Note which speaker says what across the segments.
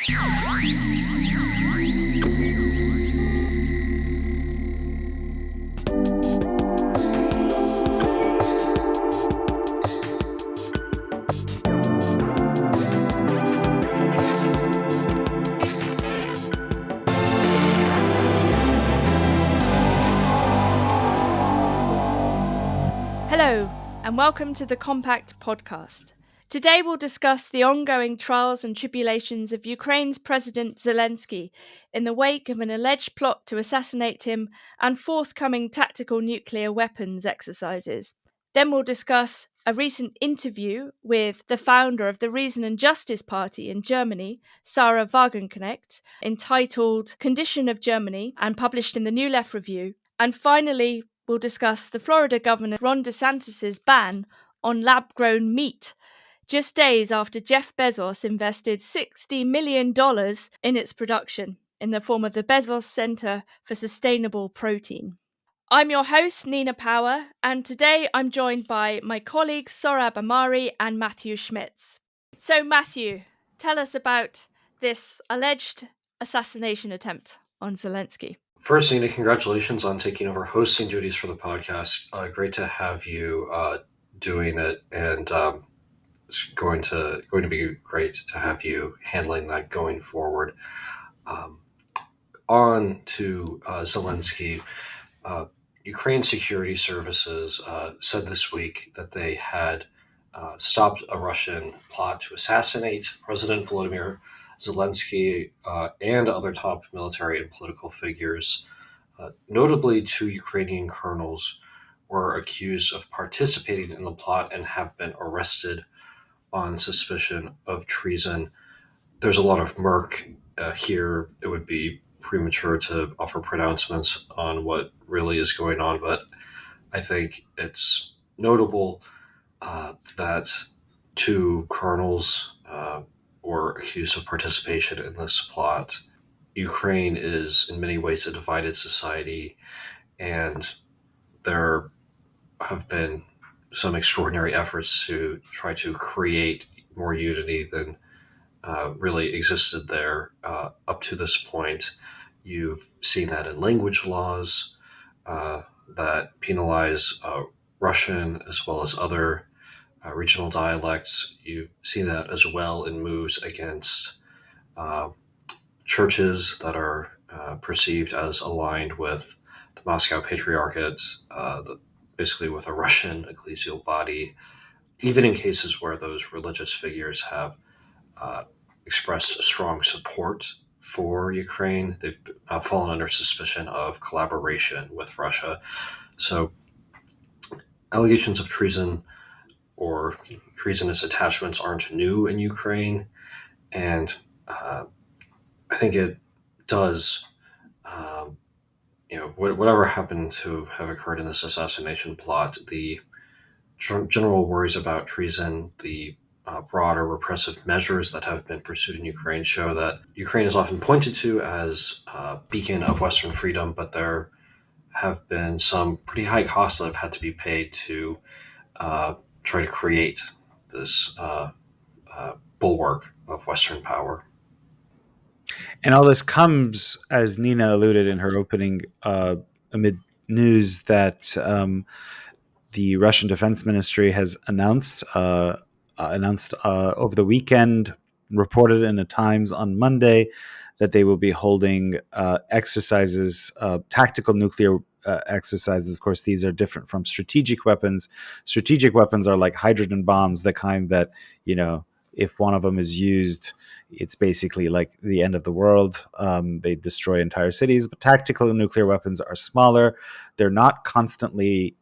Speaker 1: Hello, and welcome to the Compact podcast. Today we'll discuss the ongoing trials and tribulations of Ukraine's President Zelensky in the wake of an alleged plot to assassinate him and forthcoming tactical nuclear weapons exercises. Then we'll discuss a recent interview with the founder of the Reason and Justice Party in Germany, Sahra Wagenknecht, entitled Condition of Germany and published in the New Left Review. And finally, we'll discuss the Florida Governor Ron DeSantis' ban on lab-grown meat, just days after Jeff Bezos invested $60 million in its production in the form of the Bezos Center for Sustainable Protein. I'm your host, Nina Power, and today I'm joined by my colleagues Sohrab Ahmari and Matthew Schmitz. So Matthew, tell us about this alleged assassination attempt on Zelensky.
Speaker 2: First, Nina, congratulations on taking over hosting duties for the podcast. Great to have you doing it, and it's going to be great to have you handling that going forward. On to Zelensky. Ukraine security services said this week that they had stopped a Russian plot to assassinate President Volodymyr Zelensky and other top military and political figures. Notably, 2 Ukrainian colonels were accused of participating in the plot and have been arrested on suspicion of treason. There's a lot of murk here. It would be premature to offer pronouncements on what really is going on, but I think it's notable that 2 colonels were accused of participation in this plot. Ukraine is in many ways a divided society, and there have been some extraordinary efforts to try to create more unity than really existed there up to this point. You've seen that in language laws that penalize Russian as well as other regional dialects. You see that as well in moves against churches that are perceived as aligned with the Moscow Patriarchate, basically with a Russian ecclesial body, even in cases where those religious figures have expressed a strong support for Ukraine. They've fallen under suspicion of collaboration with Russia. So allegations of treason or treasonous attachments aren't new in Ukraine, and I think it does, whatever happened to have occurred in this assassination plot, the general worries about treason, the broader repressive measures that have been pursued in Ukraine show that Ukraine is often pointed to as a beacon of Western freedom, but there have been some pretty high costs that have had to be paid to try to create this bulwark of Western power.
Speaker 3: And all this comes, as Nina alluded in her opening, amid news that the Russian Defense Ministry has announced over the weekend, reported in the Times on Monday, that they will be holding exercises, tactical nuclear exercises. Of course, these are different from strategic weapons. Strategic weapons are like hydrogen bombs, the kind that, if one of them is used, it's basically like the end of the world. They destroy entire cities. But tactical nuclear weapons are smaller. They're not constantly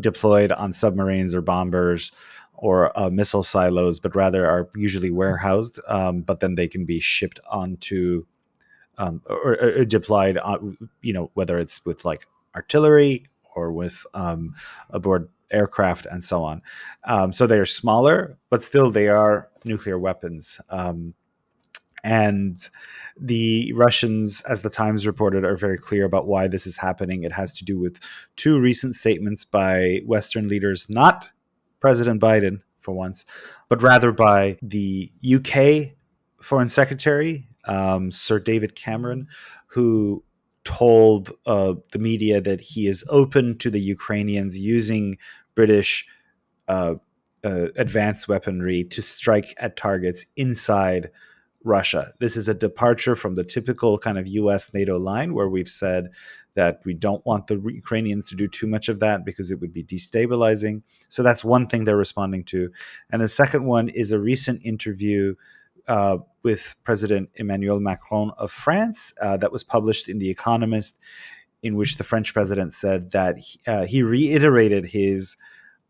Speaker 3: deployed on submarines or bombers or missile silos, but rather are usually warehoused. But then they can be shipped onto or deployed, whether it's with like artillery or with aboard aircraft and so on. So they are smaller, but still they are nuclear weapons. And the Russians, as the Times reported, are very clear about why this is happening. It has to do with 2 recent statements by Western leaders, not President Biden for once, but rather by the UK Foreign Secretary, Sir David Cameron, who told the media that he is open to the Ukrainians using British uh, advanced weaponry to strike at targets inside Russia. This is a departure from the typical kind of US NATO line where we've said that we don't want the Ukrainians to do too much of that because it would be destabilizing. So that's one thing they're responding to. And the second one is a recent interview with President Emmanuel Macron of France that was published in The Economist, in which the French president said that he reiterated his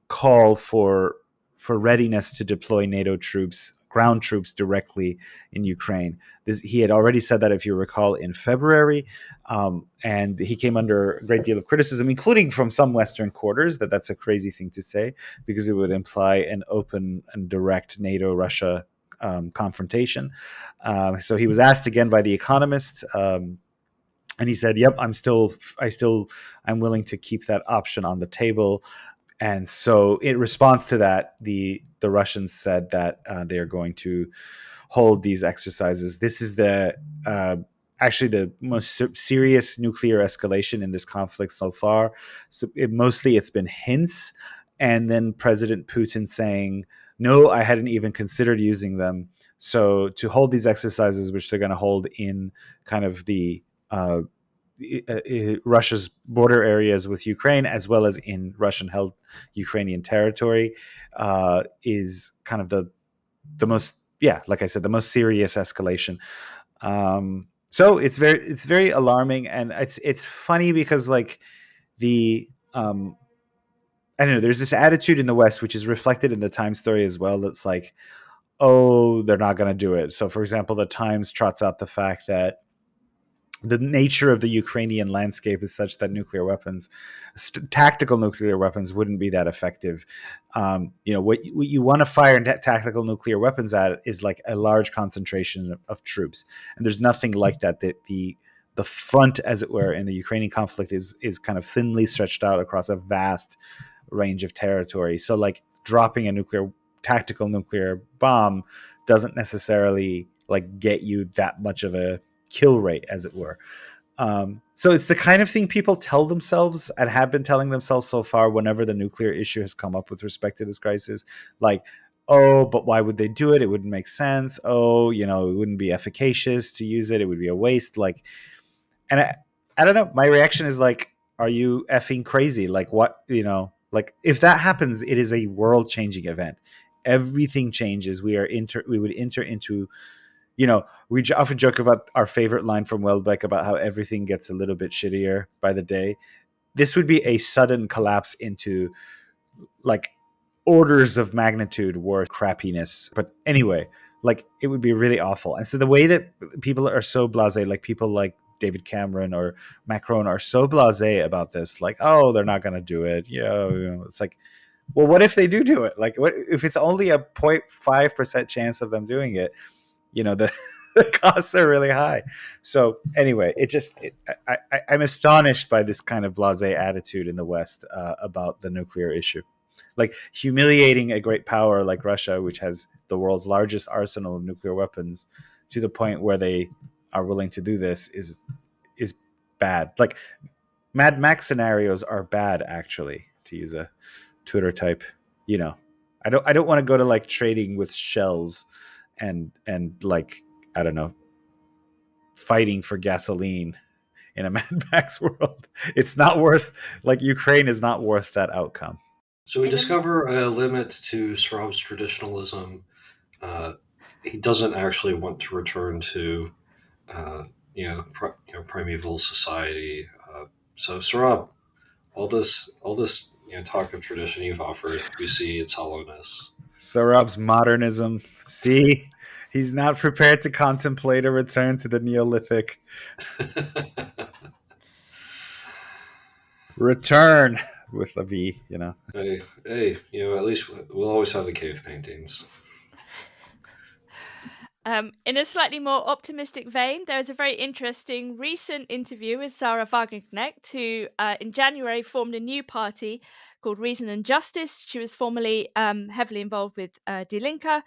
Speaker 3: call for readiness to deploy NATO troops, ground troops directly in Ukraine. He had already said that, if you recall, in February, and he came under a great deal of criticism, including from some Western quarters, that that's a crazy thing to say because it would imply an open and direct NATO-Russia confrontation. So he was asked again by The Economist, and he said, "Yep, I'm willing to keep that option on the table." And so, in response to that, the Russians said that they are going to hold these exercises. This is the actually the most serious nuclear escalation in this conflict so far. So it's been hints, and then President Putin saying, "No, I hadn't even considered using them." So to hold these exercises, which they're going to hold in kind of the Russia's border areas with Ukraine, as well as in Russian-held Ukrainian territory, is kind of the most, like I said, the most serious escalation. So it's very alarming, and it's funny because like the I don't know, there's this attitude in the West which is reflected in the Times story as well. That's like, oh, they're not going to do it. So, for example, the Times trots out the fact that the nature of the Ukrainian landscape is such that tactical nuclear weapons wouldn't be that effective. What you want to fire tactical nuclear weapons at is like a large concentration of troops, and there's nothing like that. The front, as it were, in the Ukrainian conflict is kind of thinly stretched out across a vast range of territory. So, like dropping a tactical nuclear bomb doesn't necessarily like get you that much of a kill rate, as it were. So it's the kind of thing people tell themselves and have been telling themselves so far whenever the nuclear issue has come up with respect to this crisis. Like, oh, but why would they do it? It wouldn't make sense. Oh, it wouldn't be efficacious to use it. It would be a waste. Like, and I don't know. My reaction is like, are you effing crazy? Like, what, like if that happens, it is a world changing event. Everything changes. We would enter into, we often joke about our favorite line from Welbeck about how everything gets a little bit shittier by the day. This would be a sudden collapse into like orders of magnitude worth crappiness. But anyway, like it would be really awful. And so the way that people are so blasé, like people like David Cameron or Macron are so blasé about this, like, oh, they're not going to do it. It's like, well, what if they do it? Like, what if it's only a 0.5% chance of them doing it? The costs are really high. So anyway, I'm astonished by this kind of blasé attitude in the West about the nuclear issue. Like humiliating a great power like Russia, which has the world's largest arsenal of nuclear weapons, to the point where they are willing to do this is bad. Like Mad Max scenarios are bad, actually, to use a Twitter type. I don't want to go to like trading with shells and like, I don't know, fighting for gasoline in a Mad Max world. It's not worth, like, Ukraine is not worth that outcome.
Speaker 2: So we discover a limit to Sohrab's traditionalism. He doesn't actually want to return to, primeval society. So Sohrab, all this talk of tradition you've offered, we see its hollowness.
Speaker 3: Sohrab's modernism. See, he's not prepared to contemplate a return to the Neolithic. Return with a V,
Speaker 2: Hey, at least we'll always have the cave paintings.
Speaker 1: In a slightly more optimistic vein, there is a very interesting recent interview with Sahra Wagenknecht, who in January formed a new party called Reason and Justice. She was formerly heavily involved with Die Linke.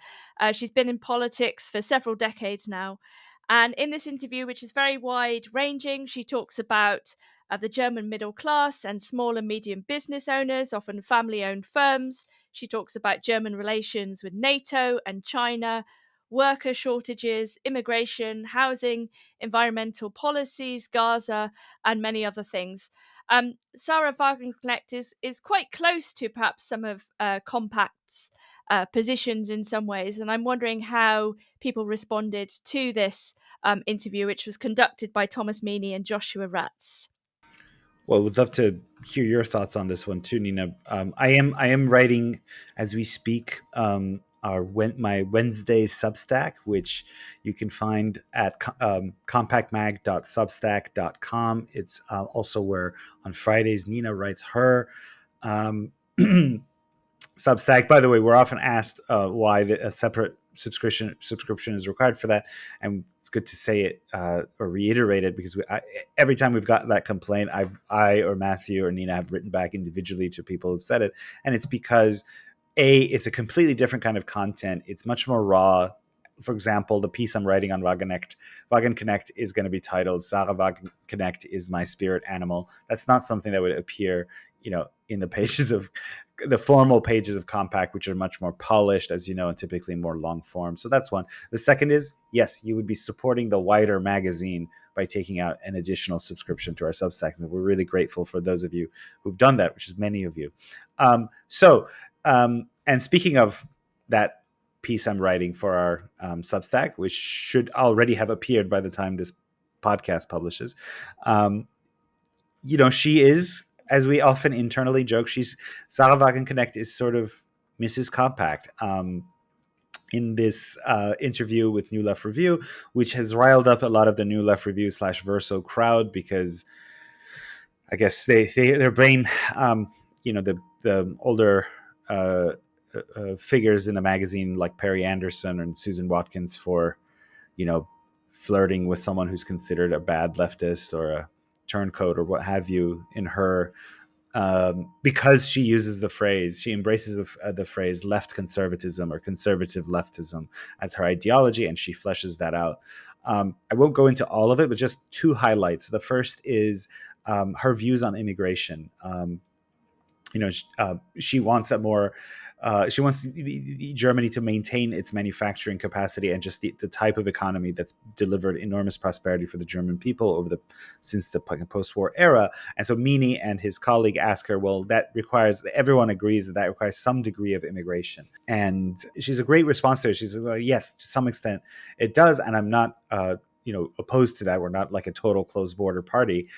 Speaker 1: She's been in politics for several decades now. And in this interview, which is very wide ranging, she talks about the German middle class and small and medium business owners, often family owned firms. She talks about German relations with NATO and China, worker shortages, immigration, housing, environmental policies, Gaza, and many other things. Sahra Wagenknecht is quite close to perhaps some of Compact's positions in some ways, and I'm wondering how people responded to this interview, which was conducted by Thomas Meany and Joshua Ratz.
Speaker 3: Well, would love to hear your thoughts on this one too, Nina. I am writing as we speak my Wednesday Substack, which you can find at compactmag.substack.com. It's also where on Fridays Nina writes her Substack. By the way, we're often asked why a separate subscription is required for that, and it's good to say it or reiterate it because every time we've got that complaint, I or Matthew or Nina have written back individually to people who've said it, and it's because it's a completely different kind of content. It's much more raw. For example, the piece I'm writing on Wagenknecht is going to be titled "Sahra Wagenknecht is my spirit animal." That's not something that would appear, in the pages of the formal pages of Compact, which are much more polished, as you know, and typically more long form. So that's one. The second is, yes, you would be supporting the wider magazine by taking out an additional subscription to our Substack. And we're really grateful for those of you who've done that, which is many of you. And speaking of that piece I'm writing for our Substack, which should already have appeared by the time this podcast publishes, she is, as we often internally joke, Sahra Wagenknecht is sort of Mrs. Compact. In this interview with New Left Review, which has riled up a lot of the New Left Review / Verso crowd, because I guess their brain, the older figures in the magazine like Perry Anderson and Susan Watkins for, flirting with someone who's considered a bad leftist or a turncoat or what have you in her, because she uses she embraces the phrase left conservatism or conservative leftism as her ideology, and she fleshes that out. I won't go into all of it, but just two highlights. The first is her views on immigration. She wants she wants Germany to maintain its manufacturing capacity and just the type of economy that's delivered enormous prosperity for the German people since the post-war era. And so Meany and his colleague ask her, well, everyone agrees that requires some degree of immigration. And she's a great response to it. She says, well, yes, to some extent it does. And I'm not opposed to that. We're not like a total closed border party.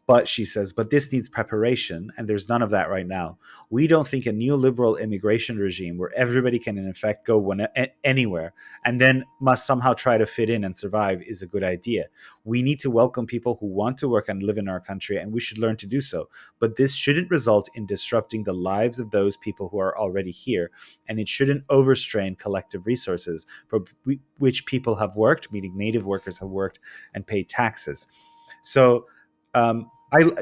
Speaker 3: But she says, but this needs preparation, and there's none of that right now. We don't think a neoliberal immigration regime where everybody can, in effect, go anywhere and then must somehow try to fit in and survive is a good idea. We need to welcome people who want to work and live in our country, and we should learn to do so. But this shouldn't result in disrupting the lives of those people who are already here, and it shouldn't overstrain collective resources for which people have worked, meaning native workers have worked and paid taxes. So I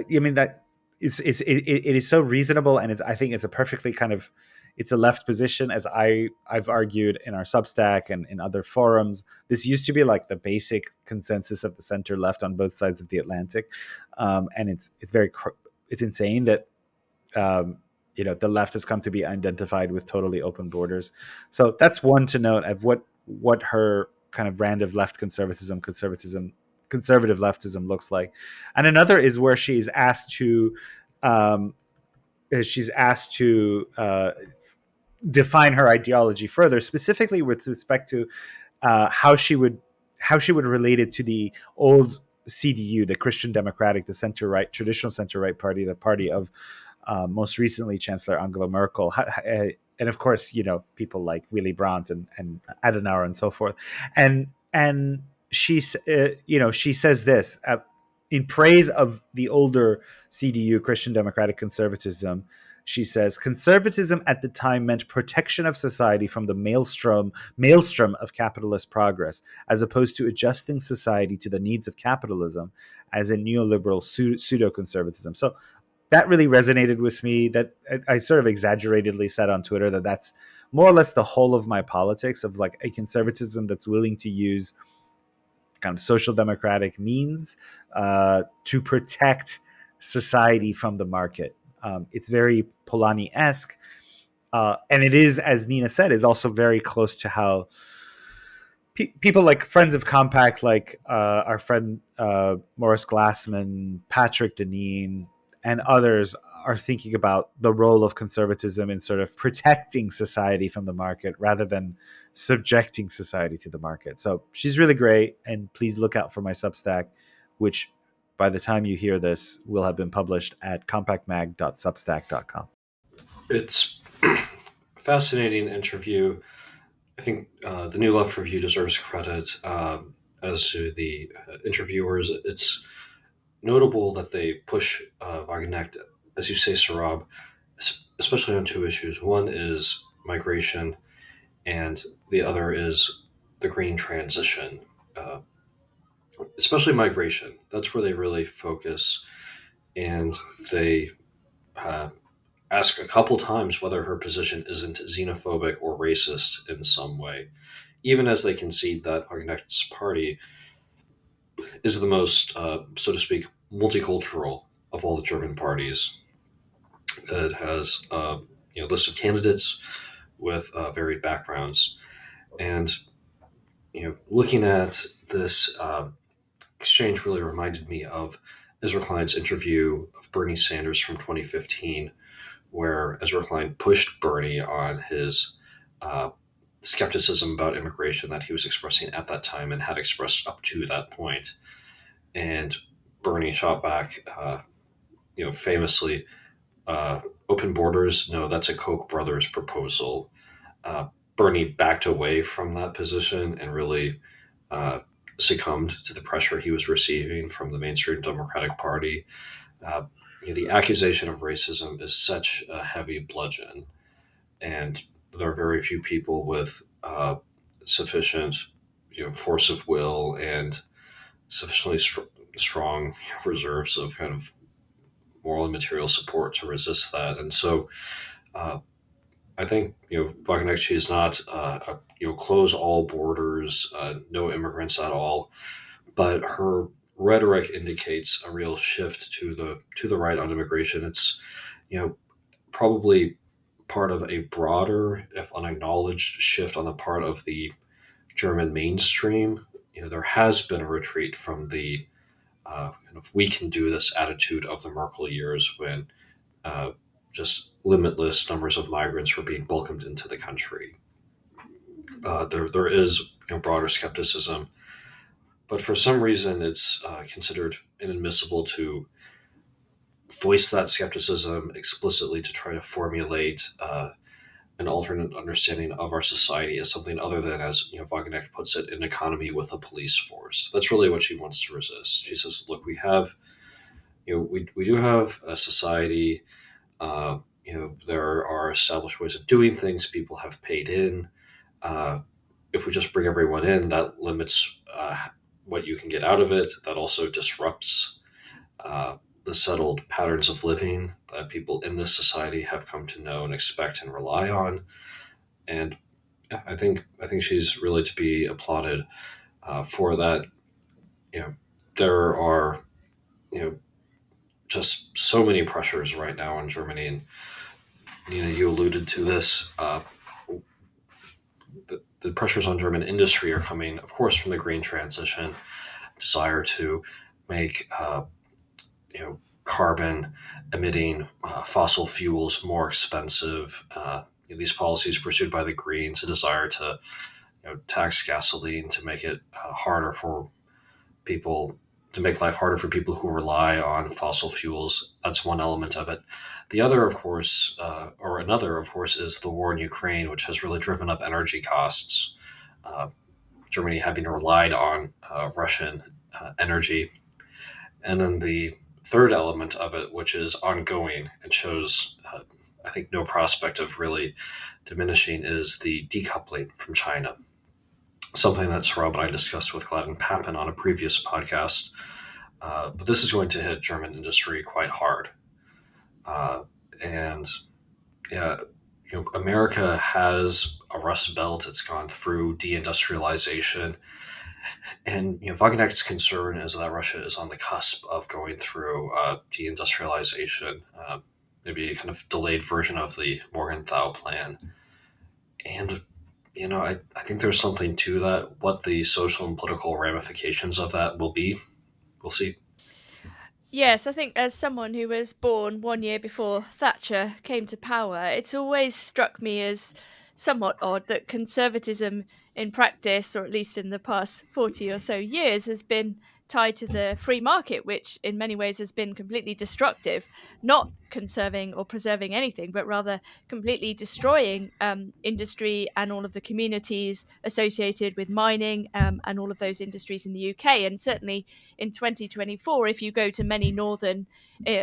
Speaker 3: mean that it is so reasonable, and I think it's a perfectly it's a left position, as I've argued in our Substack and in other forums. This used to be like the basic consensus of the center left on both sides of the Atlantic, and it's insane that the left has come to be identified with totally open borders. So that's one to note of what her kind of brand of left conservative leftism looks like. And another is where she's asked to define her ideology further, specifically with respect to how she would relate it to the old CDU, the Christian Democratic, the center right, traditional center right party, the party of most recently Chancellor Angela Merkel, and of course people like Willy Brandt and Adenauer and so forth, and she says this in praise of the older CDU, Christian Democratic Conservatism. She says, conservatism at the time meant protection of society from the maelstrom of capitalist progress, as opposed to adjusting society to the needs of capitalism, as in neoliberal pseudo-conservatism. So that really resonated with me. That I sort of exaggeratedly said on Twitter that that's more or less the whole of my politics, of like a conservatism that's willing to use kind of social democratic means to protect society from the market. It's very Polanyi-esque. And it is, as Nina said, is also very close to how people like friends of Compact, like our friend Morris Glassman, Patrick Deneen, and others are thinking about the role of conservatism in sort of protecting society from the market rather than subjecting society to the market. So she's really great, and please look out for my Substack, which by the time you hear this will have been published at compactmag.substack.com.
Speaker 2: It's a fascinating interview. I think the New Left Review deserves credit as to the interviewers. It's notable that they push Wagenknecht, as you say, Sohrab, especially on two issues. One is migration, and the other is the green transition, uh, especially migration. That's where they really focus, and they uh, ask a couple times whether her position isn't xenophobic or racist in some way, even as they concede that Wagenknecht's party is the most, so to speak, multicultural of all the German parties. That has list of candidates with varied backgrounds, and looking at this exchange really reminded me of Ezra Klein's interview of Bernie Sanders from 2015, where Ezra Klein pushed Bernie on his uh, skepticism about immigration that he was expressing at that time and had expressed up to that point. And Bernie shot back, famously, open borders, no, that's a Koch brothers proposal. Uh, Bernie backed away from that position and really uh, succumbed to the pressure he was receiving from the mainstream Democratic Party. Uh, the accusation of racism is such a heavy bludgeon, and there are very few people with sufficient force of will and sufficiently strong reserves of kind of moral and material support to resist that. And so uh, I think Wagenknecht is not close all borders, no immigrants at all, but her rhetoric indicates a real shift to the right on immigration. It's probably part of a broader, if unacknowledged, shift on the part of the German mainstream. There has been a retreat from the kind of "we can do this" attitude of the Merkel years, when uh, just limitless numbers of migrants were being welcomed into the country. There is broader skepticism, but for some reason it's considered inadmissible to voice that skepticism explicitly, to try to formulate an alternate understanding of our society as something other than, as Wagenknecht puts it, an economy with a police force. That's really what she wants to resist. She says, "Look, we have, we do have a society. There are established ways of doing things. People have paid in. Uh, if we just bring everyone in, that limits what you can get out of it. That also disrupts uh, the settled patterns of living that people in this society have come to know and expect and rely on." And yeah, I think she's really to be applauded for that. You know, there are just so many pressures right now in Germany, and you alluded to this. The pressures on German industry are coming, of course, from the green transition, desire to make carbon emitting fossil fuels more expensive. These policies pursued by the Greens, a desire to tax gasoline to make it harder for people, to make life harder for people who rely on fossil fuels. That's one element of it. The other, of course, or another, of course, is the war in Ukraine, which has really driven up energy costs. Uh, Germany having relied on Russian energy. And then the third element of it, which is ongoing and shows I think no prospect of really diminishing is the decoupling from China, something that Sohrab and I discussed with Gladden Papin on a previous podcast. But this is going to hit German industry quite hard. And yeah, America has a rust belt. It's gone through deindustrialization. And Wagenknecht's concern is that Russia is on the cusp of going through deindustrialization, maybe a kind of delayed version of the Morgenthau plan. And I think there's something to that. What the social and political ramifications of that will be, we'll see.
Speaker 1: Yes, I think as someone who was born 1 year before Thatcher came to power, it's always struck me as somewhat odd that conservatism in practice, or at least in the past 40 or so years, has been tied to the free market, which in many ways has been completely destructive, not conserving or preserving anything, but rather completely destroying industry and all of the communities associated with mining and all of those industries in the UK. And certainly in 2024, if you go to many northern,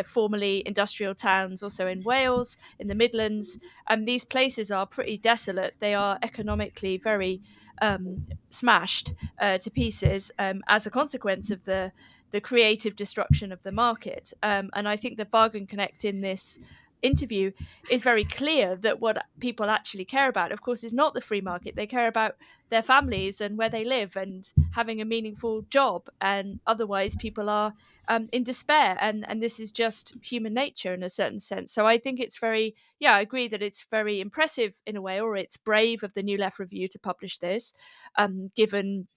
Speaker 1: formerly industrial towns, also in Wales, in the Midlands, these places are pretty desolate. They are economically very smashed to pieces as a consequence of the creative destruction of the market. And I think that Wagenknecht in this interview is very clear that what people actually care about, of course, is not the free market. They care about their families and where they live and having a meaningful job. And otherwise, people are in despair. And this is just human nature in a certain sense. So I think it's very, yeah, I agree that it's very impressive in a way, or it's brave of the New Left Review to publish this, given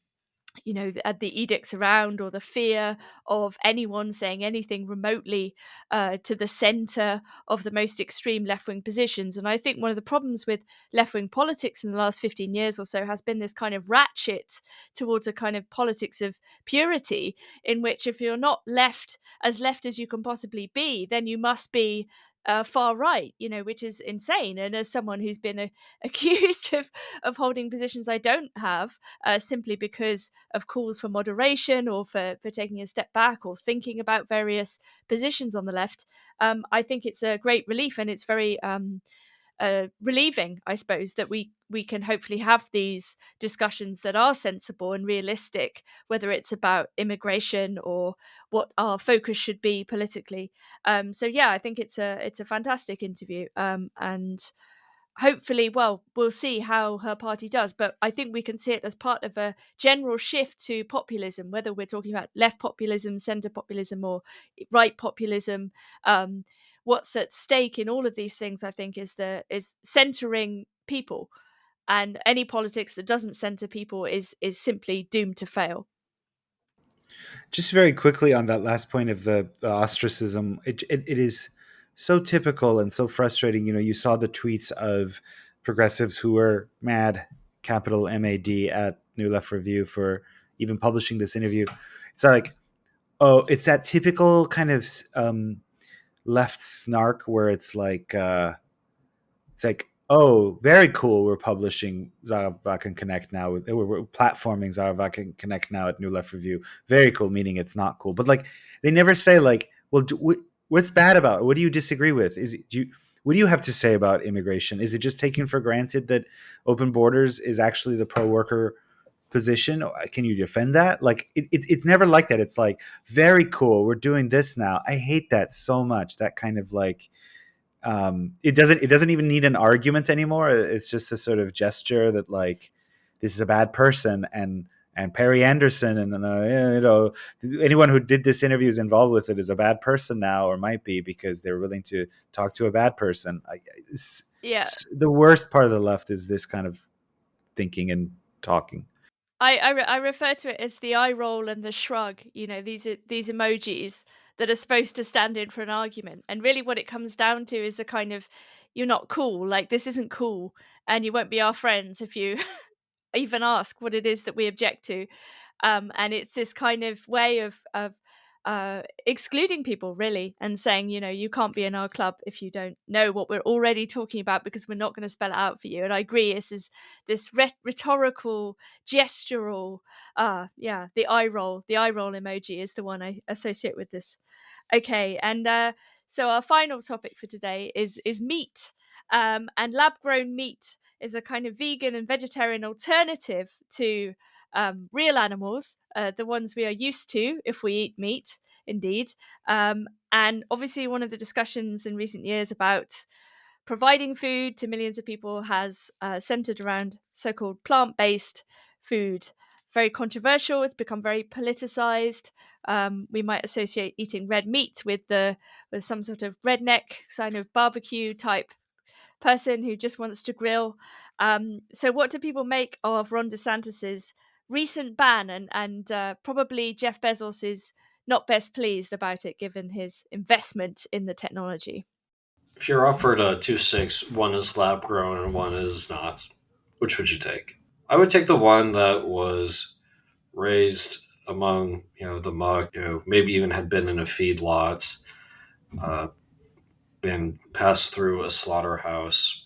Speaker 1: the edicts around, or the fear of anyone saying anything remotely to the center of the most extreme left-wing positions. And I think one of the problems with left-wing politics in the last 15 years or so has been this kind of ratchet towards a kind of politics of purity, in which if you're not left as you can possibly be, then you must be far right, which is insane. And as someone who's been accused of holding positions I don't have, simply because of calls for moderation, or for taking a step back, or thinking about various positions on the left, I think it's a great relief, and it's very relieving, I suppose, that we can hopefully have these discussions that are sensible and realistic, whether it's about immigration or what our focus should be politically. So yeah, I think it's a fantastic interview, and hopefully, well, we'll see how her party does, but I think we can see it as part of a general shift to populism, whether we're talking about left populism, centre populism, or right populism. What's at stake in all of these things, I think, is centering people, and any politics that doesn't center people is simply doomed to fail.
Speaker 3: Just very quickly on that last point of the ostracism, it is so typical and so frustrating. You saw the tweets of progressives who were mad, capital MAD, at New Left Review for even publishing this interview. It's like, oh, it's that typical kind of left snark where it's like, oh, very cool. We're publishing Sahra Wagenknecht now. We're platforming Sahra Wagenknecht now at New Left Review. Very cool, meaning it's not cool. But like, they never say like, well, what's bad about it? What do you disagree with? What do you have to say about immigration? Is it just taken for granted that open borders is actually the pro-worker position? Can you defend that? Like, it's never like that. It's like, very cool. We're doing this now. I hate that so much. That kind of like, it doesn't even need an argument anymore. It's just a sort of gesture that like, this is a bad person, and Perry Anderson and anyone who did this interview is involved with it is a bad person now, or might be, because they're willing to talk to a bad person.
Speaker 1: Yeah,
Speaker 3: The worst part of the left is this kind of thinking and talking.
Speaker 1: I refer to it as the eye roll and the shrug. These emojis that are supposed to stand in for an argument, and really what it comes down to is a kind of, you're not cool. Like, this isn't cool, and you won't be our friends if you even ask what it is that we object to. And it's this kind of way of excluding people, really, and saying, you can't be in our club if you don't know what we're already talking about, because we're not going to spell it out for you. And I agree, this rhetorical, gestural, the eye roll emoji is the one I associate with this. Okay, and So our final topic for today is meat, and lab-grown meat is a kind of vegan and vegetarian alternative to real animals, the ones we are used to if we eat meat, indeed. And obviously, one of the discussions in recent years about providing food to millions of people has centered around so-called plant-based food. Very controversial. It's become very politicized. We might associate eating red meat with some sort of redneck kind of barbecue type person who just wants to grill. So, what do people make of Ron DeSantis's recent ban? And probably Jeff Bezos is not best pleased about it, given his investment in the technology.
Speaker 2: If you're offered two steaks, one is lab grown and one is not, which would you take? I would take the one that was raised among the muck, maybe even had been in a feedlot, uh, and passed through a slaughterhouse.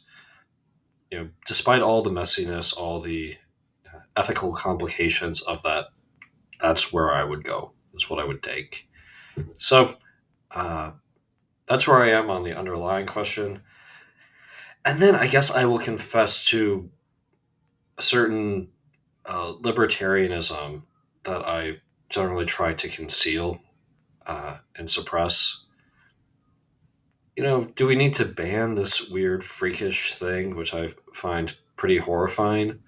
Speaker 2: Despite all the messiness, all the ethical complications of that, that's where I would go. That's what I would take. So uh, that's where I am on the underlying question. And then I guess I will confess to a certain libertarianism that I generally try to conceal and suppress. Do we need to ban this weird, freakish thing, which I find pretty horrifying?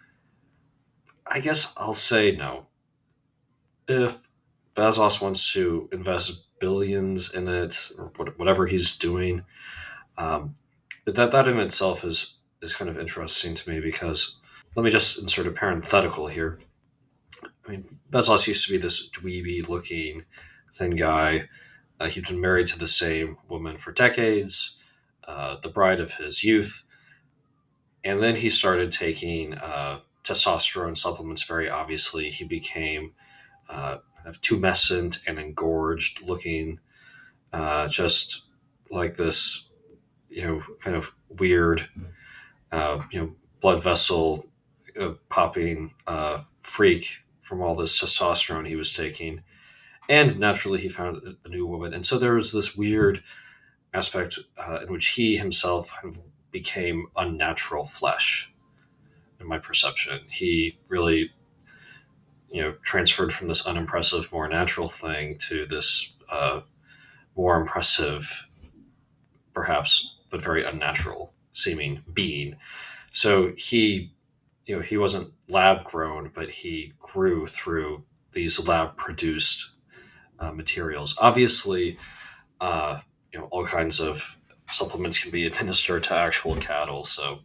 Speaker 2: I guess I'll say no. If Bezos wants to invest billions in it, or whatever he's doing, um, that in itself is kind of interesting to me because let me just insert a parenthetical here. I mean, Bezos used to be this dweeby looking thin guy. He'd been married to the same woman for decades, the bride of his youth. And then he started taking testosterone supplements very obviously. He became kind of tumescent and engorged looking, just like this, kind of weird, blood vessel popping freak from all this testosterone he was taking. And naturally, he found a new woman. And so there was this weird aspect in which he himself kind of became unnatural flesh, in my perception. He really, transferred from this unimpressive, more natural thing to this more impressive, perhaps, but very unnatural seeming being. So he wasn't lab grown, but he grew through these lab produced materials. Obviously, all kinds of supplements can be administered to actual cattle. So,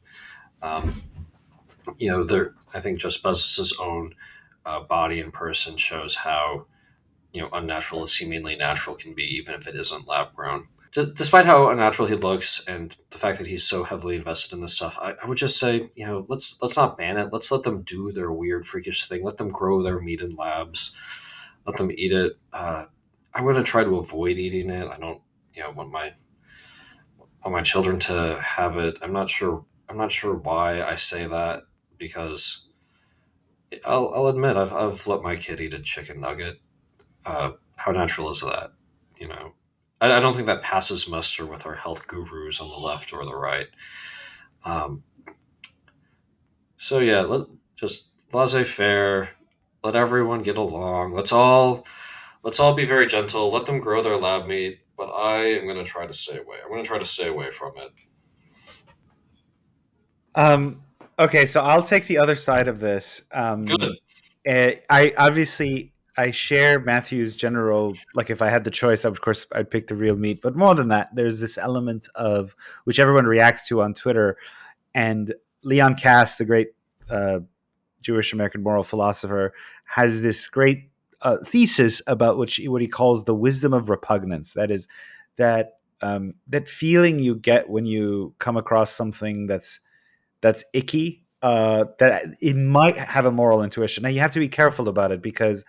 Speaker 2: um, there, I think just Bezos's own body and person shows how unnatural and seemingly natural can be, even if it isn't lab grown. Despite how unnatural he looks and the fact that he's so heavily invested in this stuff, I would just say, let's not ban it. Let's let them do their weird, freakish thing. Let them grow their meat in labs. Let them eat it. I'm going to try to avoid eating it. I don't, want my children to have it. I'm not sure. I'm not sure why I say that because I'll admit I've let my kid eat a chicken nugget. How natural is that? You know, I don't think that passes muster with our health gurus on the left or the right. Um, so yeah, just laissez-faire. Let everyone get along. Let's all be very gentle. Let them grow their lab meat, but I am going to try to stay away. I'm going to try to stay away from it.
Speaker 3: Okay, so I'll take the other side of this.
Speaker 2: Good.
Speaker 3: I share Matthew's general, like if I had the choice, of course I'd pick the real meat. But more than that, there's this element of which everyone reacts to on Twitter, and Leon Kass, the great Jewish American moral philosopher, has this great thesis about what he calls the wisdom of repugnance. That is that that feeling you get when you come across something that's icky, that it might have a moral intuition. Now you have to be careful about it because,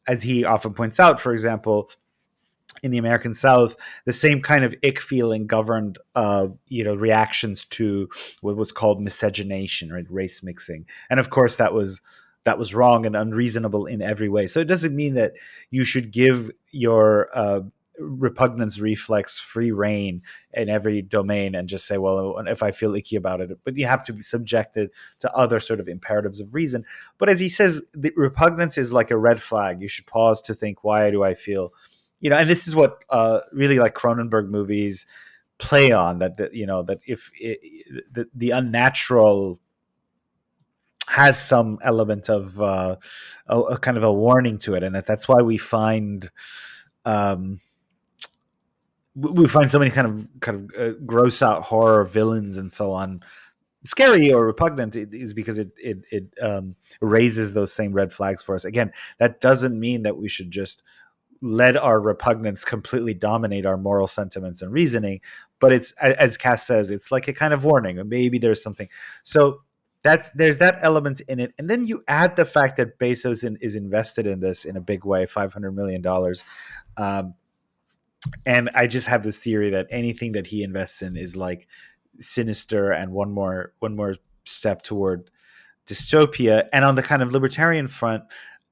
Speaker 3: as he often points out, for example, in the American South, the same kind of ick feeling governed, reactions to what was called miscegenation, right, race mixing, and of course that was wrong and unreasonable in every way. So it doesn't mean that you should give your repugnance reflex free reign in every domain and just say, well, if I feel icky about it, but you have to be subjected to other sort of imperatives of reason. But as he says, the repugnance is like a red flag. You should pause to think, why do I feel, and this is what really like Cronenberg movies play on, that if the unnatural has some element of a kind of a warning to it, and that's why we find so many kind of gross out horror villains and so on scary or repugnant, is because it raises those same red flags for us. Again, that doesn't mean that we should just let our repugnance completely dominate our moral sentiments and reasoning, but it's, as Cass says, it's like a kind of warning, or maybe there's something. So there's that element in it, and then you add the fact that Bezos is invested in this in a big way, $500 million. And I just have this theory that anything that he invests in is like sinister and one more step toward dystopia. And on the kind of libertarian front,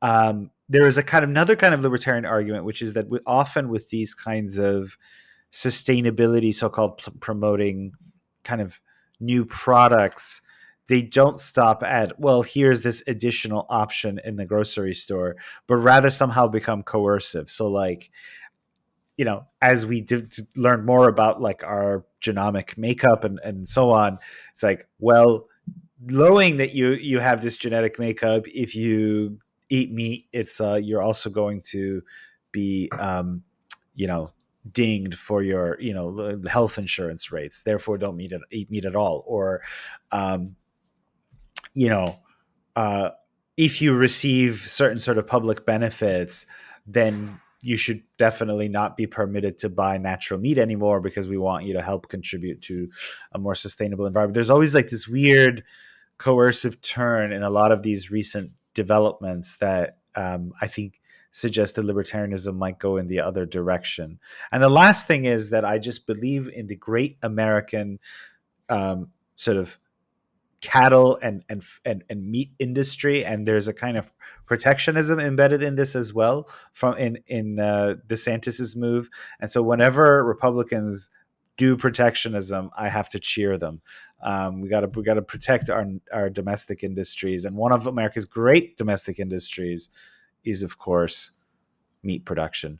Speaker 3: there is a kind of another kind of libertarian argument, which is that often with these kinds of sustainability, so-called promoting kind of new products, they don't stop at, well, here's this additional option in the grocery store, but rather somehow become coercive. So like, as we learn more about like our genomic makeup and so on, it's like, well, knowing that you have this genetic makeup, if you eat meat, it's you're also going to be dinged for your health insurance rates. Therefore, don't eat meat at all. Or if you receive certain sort of public benefits, then you should definitely not be permitted to buy natural meat anymore because we want you to help contribute to a more sustainable environment. There's always like this weird coercive turn in a lot of these recent developments that I think suggest that libertarianism might go in the other direction. And the last thing is that I just believe in the great American sort of cattle and meat industry, and there's a kind of protectionism embedded in this as well from in DeSantis's move. And so whenever Republicans do protectionism, I have to cheer them. We got to protect our domestic industries, and one of America's great domestic industries is, of course, meat production,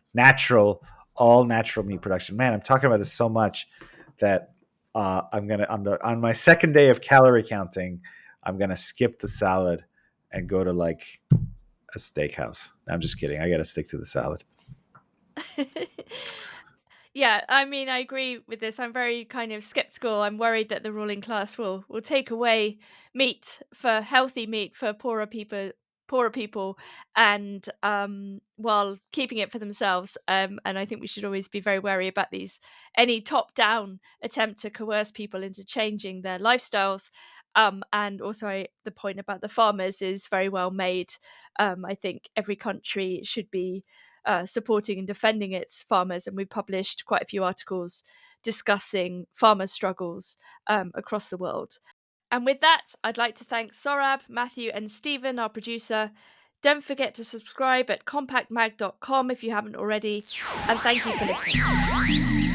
Speaker 3: all natural meat production. Man, I'm talking about this so much that on my second day of calorie counting, I'm gonna skip the salad and go to like a steakhouse. I'm just kidding. I gotta stick to the salad.
Speaker 1: Yeah, I mean, I agree with this. I'm very kind of skeptical. I'm worried that the ruling class will take away meat, for healthy meat for poorer people, and while keeping it for themselves. And I think we should always be very wary about any top-down attempt to coerce people into changing their lifestyles. And also, the point about the farmers is very well made. I think every country should be supporting and defending its farmers, and we published quite a few articles discussing farmers' struggles across the world. And with that, I'd like to thank Sohrab, Matthew, and Stephen, our producer. Don't forget to subscribe at compactmag.com if you haven't already, and thank you for listening.